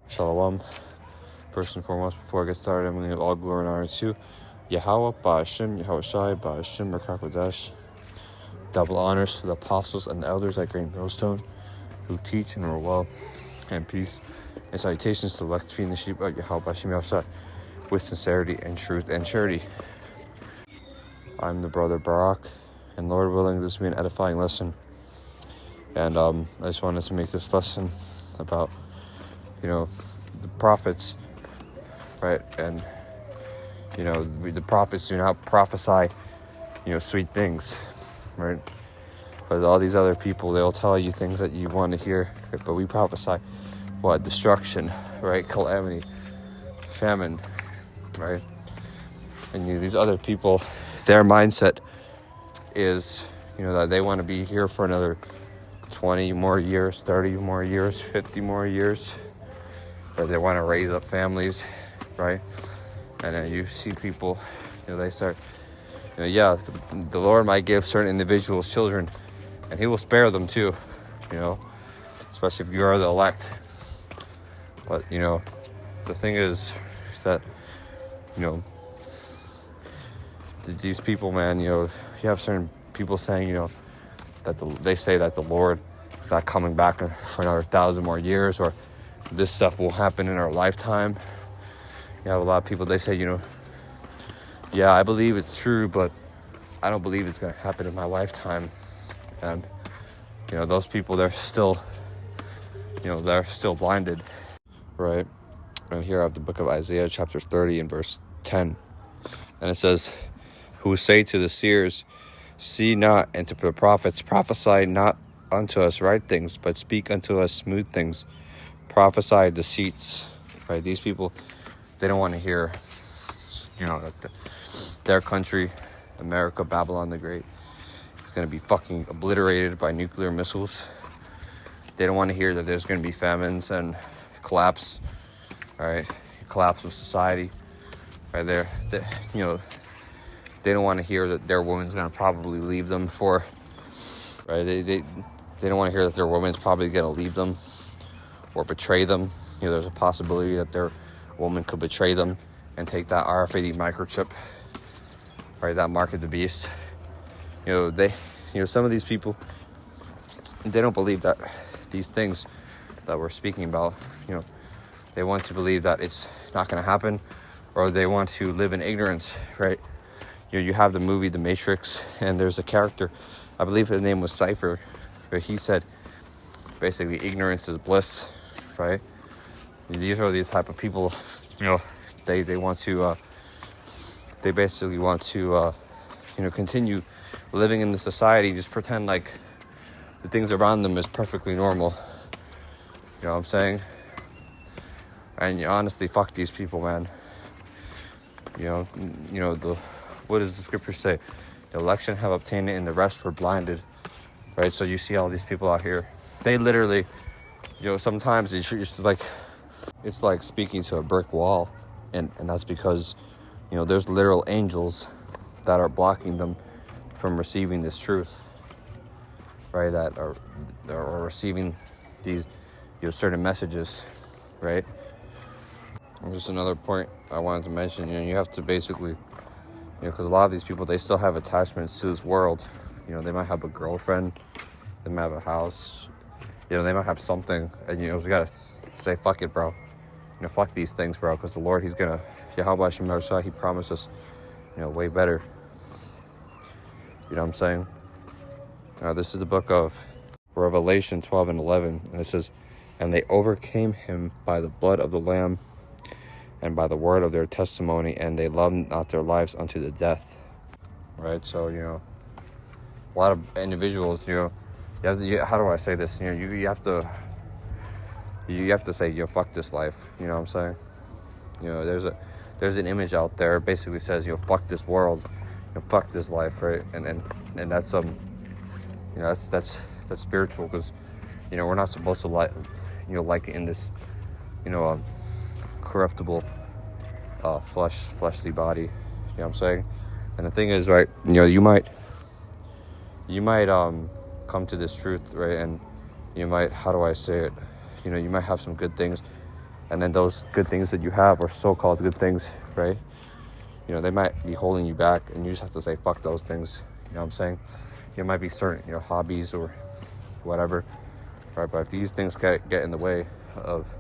Shalom. First and foremost, before I get started, I'm going to give all glory and honor to Yahweh, Ba'ashim, Yahweh Shai, Ba'ashim, Merkakodesh. Double honors to the apostles and the elders at Great Millstone who teach and are well, and peace. And salutations to the elect feeding the sheep of Yahweh, Ba'ashim, Yahweh Shai, with sincerity and truth and charity. I'm the brother Barak, and Lord willing, this will be an edifying lesson. And I just wanted to make this lesson about, the prophets, right? And, the prophets do not prophesy, sweet things, right? But all these other people, they'll tell you things that you want to hear, right? But we prophesy, destruction, right? Calamity, famine, right? And these other people, their mindset is, that they want to be here for another 20 more years, 30 more years, 50 more years. Or they want to raise up families, right? And then you see people, they start, the Lord might give certain individuals children, and He will spare them too, especially if you are the elect. But, the thing is that, these people, man, you have certain people saying, that they say that the Lord is not coming back for another 1,000 more years, or this stuff will happen in our lifetime. You have a lot of people, they say, I believe it's true, but I don't believe it's going to happen in my lifetime. And, those people, they're still blinded, right? And here I have the book of Isaiah, chapter 30 and verse 10. And it says, who say to the seers, see not, and to the prophets, prophesy not unto us right things, but speak unto us smooth things. Prophesy deceits, right? These people, they don't want to hear, that their country, America, Babylon the Great, is going to be fucking obliterated by nuclear missiles. They don't want to hear that there's going to be famines and collapse, right? Collapse of society, right? They don't want to hear that their woman's going to probably leave them for, right? They don't want to hear that their woman's probably going to leave them or betray them. There's a possibility that their woman could betray them and take that RFID microchip, right? That mark of the beast. Some of these people, they don't believe that these things that we're speaking about, they want to believe that it's not going to happen, or they want to live in ignorance, right? You have the movie The Matrix, and there's a character, I believe his name was Cypher, where he said, basically, ignorance is bliss, right? These are these type of people, they want to, they basically want to, continue living in the society, just pretend like the things around them is perfectly normal. You know what I'm saying? And honestly, fuck these people, man. What does the scripture say? The election have obtained it, and the rest were blinded, right? So you see all these people out here. They literally, sometimes it's like speaking to a brick wall, and that's because, there's literal angels that are blocking them from receiving this truth, right? That are receiving these, certain messages, right? And just another point I wanted to mention, you have to basically, because a lot of these people, they still have attachments to this world. They might have a girlfriend, they might have a house, they might have something, and, we gotta say, fuck it, bro. Fuck these things, bro, because the Lord, He's gonna, Yahweh Shem Shah, He promised us, way better. You know what I'm saying? This is the book of Revelation 12 and 11, and it says, and they overcame him by the blood of the Lamb and by the word of their testimony, and they loved not their lives unto the death. Right? So, a lot of individuals, how do I say this? You have to say, fuck this life. You know what I'm saying? There's an image out there basically says, fuck this world, fuck this life, right? And that's that's spiritual, because we're not supposed to like in this corruptible fleshly body. You know what I'm saying? And the thing is, right, you might come to this truth, right? And you might, how do I say it? You might have some good things And then those good things that you have, or so-called good things, right? You know, they might be holding you back, and you just have to say, fuck those things. You know what I'm saying? It might be certain, you know, hobbies or whatever, right? But if these things get in the way of,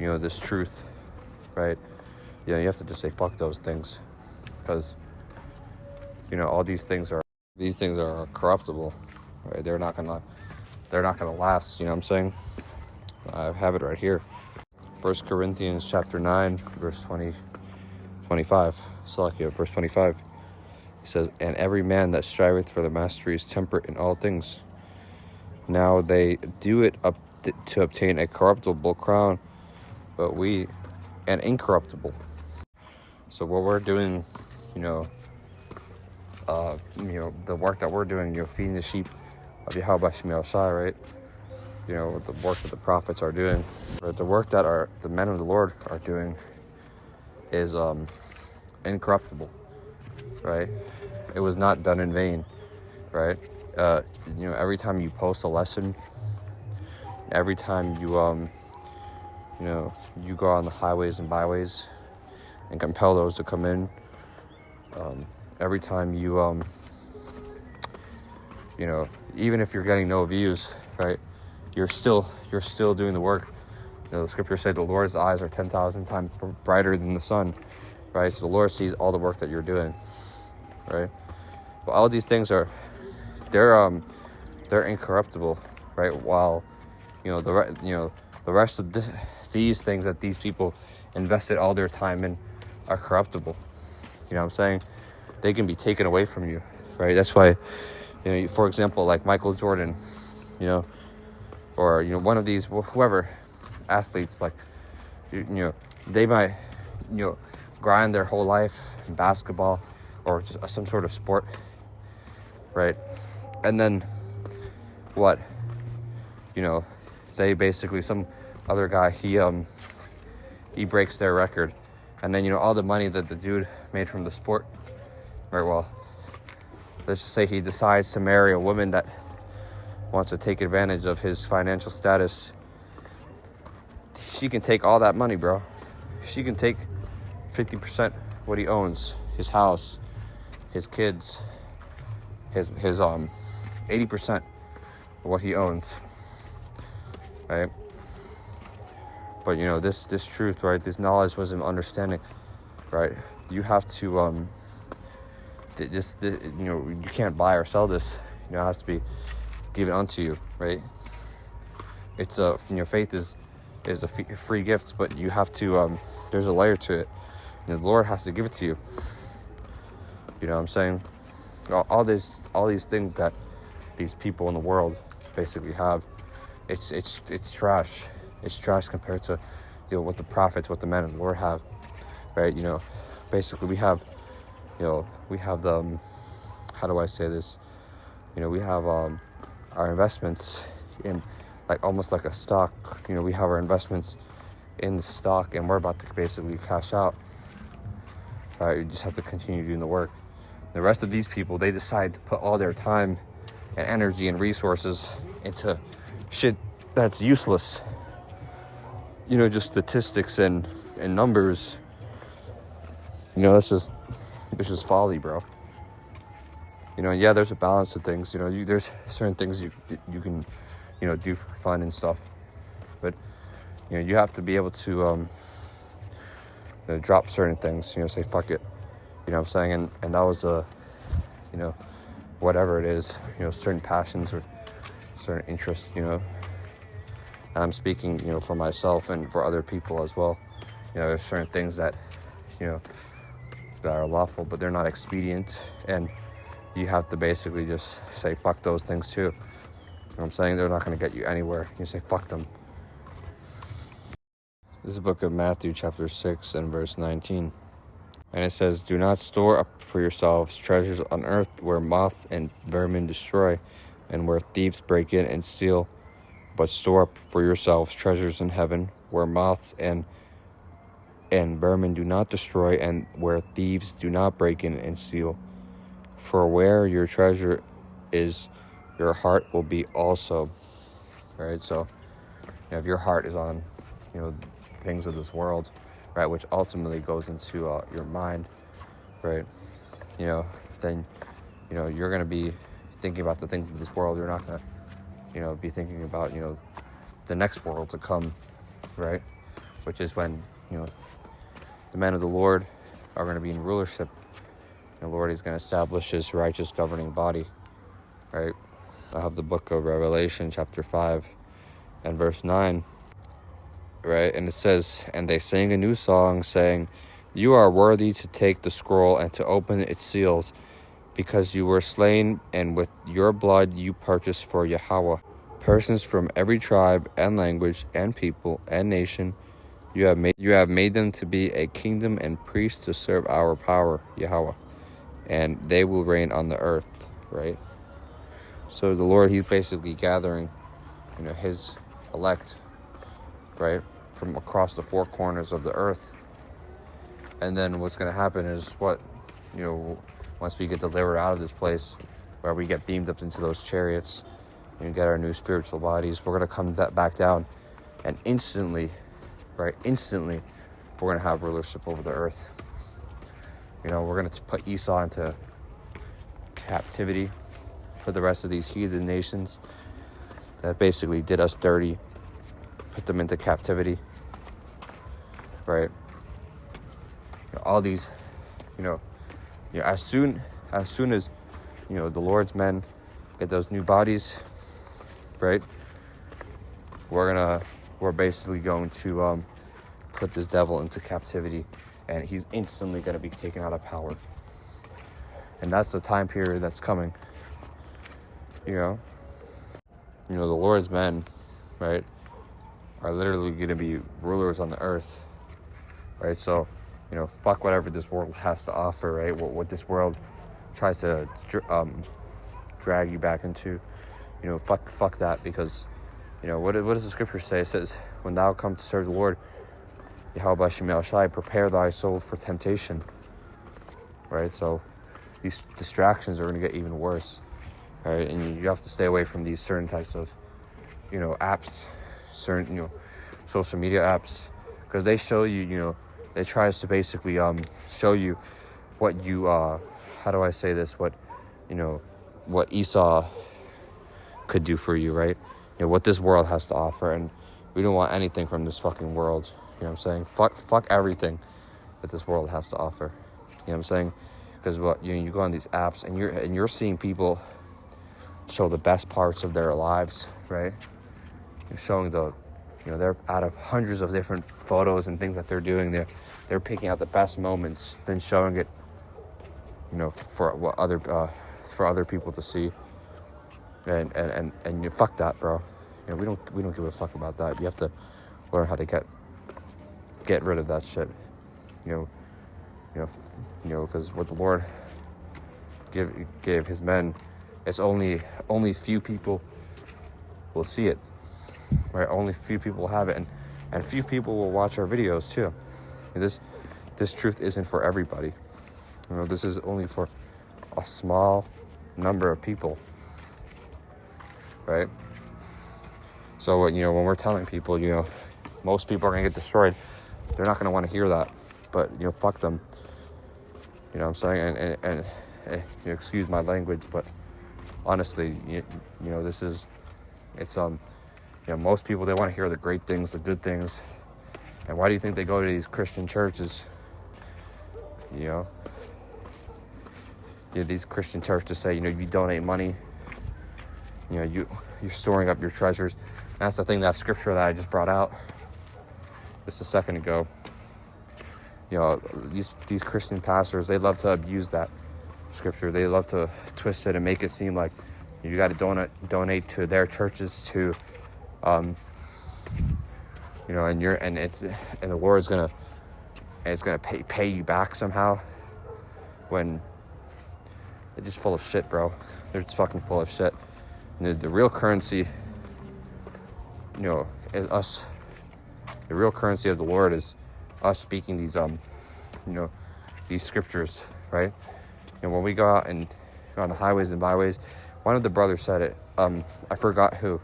you know, this truth, right? You know, you have to just say, fuck those things. Because, you know, all these things are corruptible, right? They're not gonna last, you know what I'm saying? I have it right here. 1 Corinthians chapter 9, verse 25. Salachya, verse 25. It says, and every man that striveth for the mastery is temperate in all things. Now they do it up to obtain a corruptible crown, but we an incorruptible. So what we're doing, you know, the work that we're doing, you know, feeding the sheep of Yahweh Shemel Shai, right? You know, the work that the prophets are doing, but the work that the men of the Lord are doing is incorruptible, right? It was not done in vain, right? You know, every time you post a lesson, every time you you know, you go on the highways and byways and compel those to come in, every time you you know, even if you're getting no views, right, you're still doing the work. You know, the scripture said the Lord's eyes are 10,000 times brighter than the sun, right? So the Lord sees all the work that you're doing, right? Well, all these things they're incorruptible, right? While, you know, the rest of these things that these people invested all their time in are corruptible. You know what I'm saying? They can be taken away from you, right? That's why, you know, for example, like Michael Jordan, you know, or, you know, one of these, whoever, athletes, like, you know, they might, you know, grind their whole life in basketball or just some sort of sport, right? And then what? You know, they basically, some other guy, he breaks their record, and then, you know, all the money that the dude made from the sport, right? Well, let's just say he decides to marry a woman that wants to take advantage of his financial status. She can take all that money, bro. She can take 50% what he owns, his house, his kids, his 80% of what he owns, right? But, you know, this truth, right, this knowledge, wisdom, understanding, right, you have to you know, you can't buy or sell this. You know, it has to be given unto you, right? It's you know, faith is a free gift, but you have to there's a layer to it. You know, the Lord has to give it to you. You know what I'm saying? All these things that these people in the world basically have, it's trash. It's trash compared to, you know, what the prophets, what the men of the Lord have, right? You know, basically we have the how do I say this? You know, we have our investments in, like, almost like a stock. You know, we have our investments in the stock, and we're about to basically cash out. Right? You just have to continue doing the work. The rest of these people, they decide to put all their time and energy and resources into shit that's useless. You know, just statistics and numbers. You know, it's just folly, bro. You know, yeah, there's a balance to things. You know, there's certain things you can, you know, do for fun and stuff. But, you know, you have to be able to you know, drop certain things. You know, say fuck it. You know what I'm saying? And that was you know, whatever it is. You know, certain passions or certain interests. You know, and I'm speaking, you know, for myself and for other people as well. You know, there's certain things that, you know, that are lawful, but they're not expedient, and you have to basically just say fuck those things too. You know what I'm saying? They're not going to get you anywhere. You say fuck them. This is the book of Matthew chapter 6 and verse 19. And it says, do not store up for yourselves treasures on earth where moths and vermin destroy and where thieves break in and steal, but store up for yourselves treasures in heaven where moths and vermin do not destroy and where thieves do not break in and steal. For where your treasure is, your heart will be also. Right? So, you know, if your heart is on, you know, things of this world, right? Which ultimately goes into your mind, right? Then, you're going to be thinking about the things of this world. You're not going to, be thinking about, the next world to come, right? Which is when, the men of the Lord are going to be in rulership. The Lord is going to establish his righteous governing body, right? I have the book of Revelation, chapter 5 and verse 9, right? And it says, "And they sang a new song, saying, 'You are worthy to take the scroll and to open its seals, because you were slain, and with your blood you purchased for Yahweh persons from every tribe and language and people and nation. You have made them to be a kingdom and priests to serve our power, Yahweh, and they will reign on the earth,'" right? So the Lord, he's basically gathering, his elect, right, from across the four corners of the earth. And then what's going to happen is once we get delivered out of this place, where we get beamed up into those chariots and get our new spiritual bodies, we're going to come back down, and instantly, we're going to have rulership over the earth. We're going to put Esau into captivity for the rest of these heathen nations that basically did us dirty, put them into captivity, right? All these, as soon as the Lord's men get those new bodies, right? We're basically going to put this devil into captivity, and he's instantly going to be taken out of power. And that's the time period that's coming. The Lord's men, right, are literally going to be rulers on the earth, right? So, fuck whatever this world has to offer, right? What this world tries to drag you back into, fuck that, because, what does the scripture say? It says, "When thou come to serve the Lord, Yahweh Shai, prepare thy soul for temptation," right? So these distractions are going to get even worse, right? And you have to stay away from these certain types of, apps, certain, social media apps, because they show you, they tries to basically show you what you, how do I say this, what Esau could do for you, right? What this world has to offer, and we don't want anything from this fucking world. You know what I'm saying? Fuck everything that this world has to offer. You know what I'm saying? Because you go on these apps, and you're seeing people show the best parts of their lives, right? You're showing they're out of hundreds of different photos and things that they're doing. They're picking out the best moments, then showing it, for other people to see. And you fuck that, bro. We don't give a fuck about that. You have to learn how to get rid of that shit. Because what the Lord gave his men, it's only few people will see it, right? Only few people will have it, and few people will watch our videos too. This truth isn't for everybody. This is only for a small number of people, right? So when we're telling people, most people are gonna get destroyed, they're not gonna want to hear that. But fuck them. You know what I'm saying? And excuse my language, but honestly, most people, they want to hear the great things, the good things. And why do you think they go to these Christian churches? These Christian churches say, you donate money, you're storing up your treasures. And that's the thing, that scripture that I just brought out just a second ago. These Christian pastors, they love to abuse that scripture. They love to twist it and make it seem like you got to donate to their churches to, and the Lord's gonna pay you back somehow, when they're just full of shit, bro. They're just fucking full of shit. And the real currency, is us. The real currency of the Lord is us speaking these these scriptures, right? And when we go out and go on the highways and byways, one of the brothers said it, I forgot who,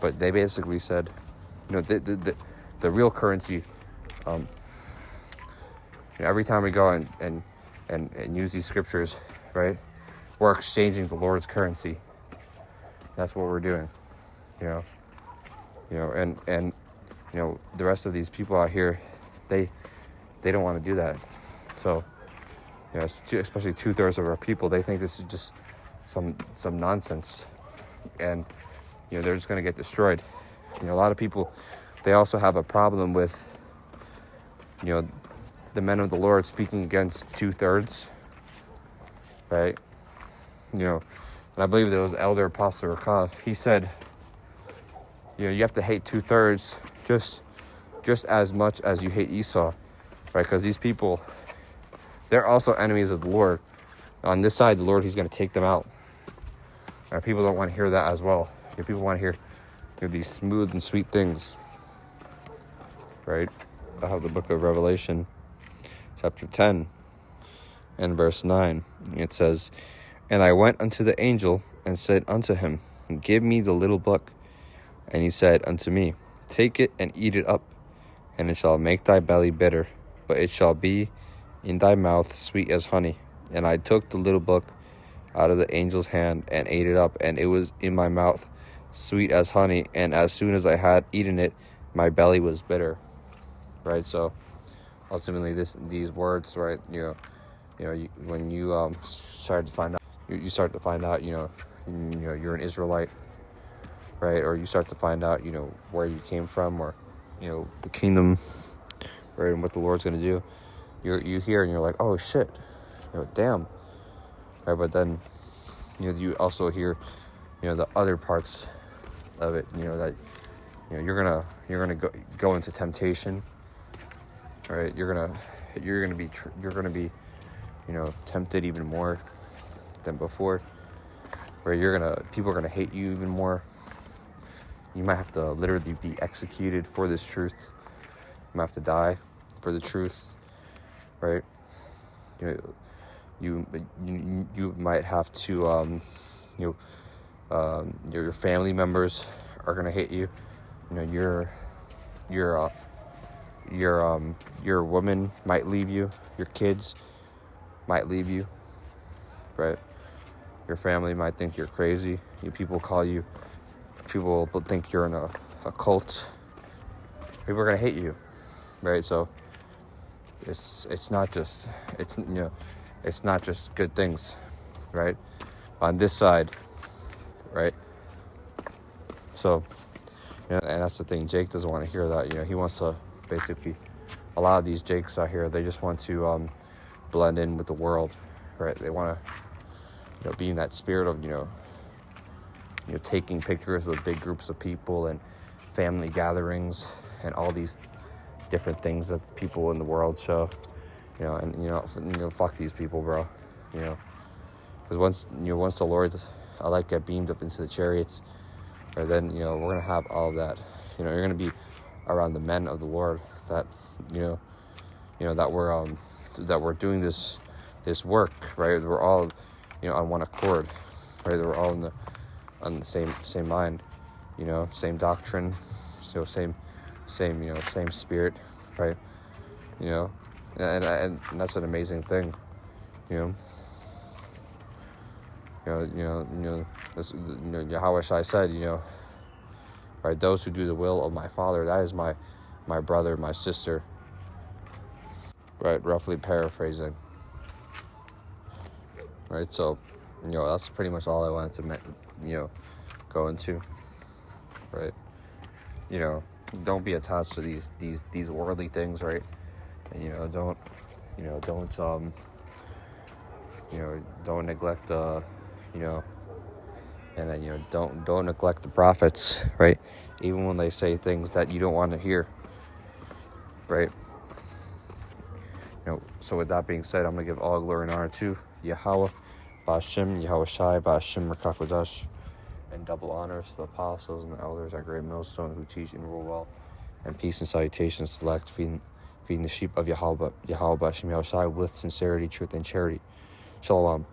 but they basically said, the real currency Every time we go and use these scriptures, right, we're exchanging the Lord's currency. That's what we're doing, and the rest of these people out here, they don't want to do that. So, especially 2/3 of our people, they think this is just some nonsense, and they're just going to get destroyed. A lot of people, they also have a problem with the men of the Lord speaking against 2/3, right? And I believe there was Elder Apostle Rakah. He said, you have to hate 2/3 just as much as you hate Esau, right? Because these people, they're also enemies of the Lord. On this side, the Lord, he's going to take them out. And people don't want to hear that as well. People want to hear these smooth and sweet things, right? I have the book of Revelation, chapter 10 and verse 9. It says, "And I went unto the angel and said unto him, Give me the little book. And he said unto me, Take it and eat it up, and it shall make thy belly bitter, but it shall be in thy mouth sweet as honey. And I took the little book out of the angel's hand and ate it up, and it was in my mouth sweet as honey. And as soon as I had eaten it, my belly was bitter." Right? So ultimately, these words, right? When you start to find out, you start to find out, you're an Israelite, right? Or you start to find out, where you came from, or the kingdom, right, and what the Lord's going to do. You hear and you're like, oh shit, damn, right? But then, you also hear, the other parts of it, that you're gonna go into temptation, right? You're gonna be tempted even more than before, where people are gonna hate you even more. You might have to literally be executed for this truth. You might have to die for the truth, right? You might have to your family members are gonna hate you. Your woman might leave you. Your kids might leave you, right? Your family might think you're crazy. People think you're in a cult. People are gonna hate you, right? So it's not just good things, right? On this side, right? So, and that's the thing. Jake doesn't want to hear that. He wants to basically. A lot of these Jakes out here, they just want to blend in with the world, right? They want to, be in that spirit of taking pictures with big groups of people and family gatherings and all these different things that people in the world show, fuck these people, bro, because once the Lord, get beamed up into the chariots, or then, we're going to have all of that, you're going to be around the men of the Lord that, that we're doing this work, right? We're all, on one accord, right? We're all on the same mind, same doctrine, same spirit, right? And that's an amazing thing, this, Yahweh Shai said, right? Those who do the will of my Father, that is my brother, my sister, right? Roughly paraphrasing, right? So, that's pretty much all I wanted to, go into, right? Don't be attached to these worldly things, right? And don't neglect and then don't neglect the prophets, right? Even when they say things that you don't want to hear, right? So with that being said, I'm gonna give all glory and honor to Yahweh, Ba'ashem, Yahweh Shai, Ba'ashem, Rakakodash, and double honors to the apostles and the elders at Great Millstone who teach and rule well, and peace and salutations select, feeding the sheep of Yahweh, Ba'ashem, Yahweh Shai with sincerity, truth, and charity. Shalom.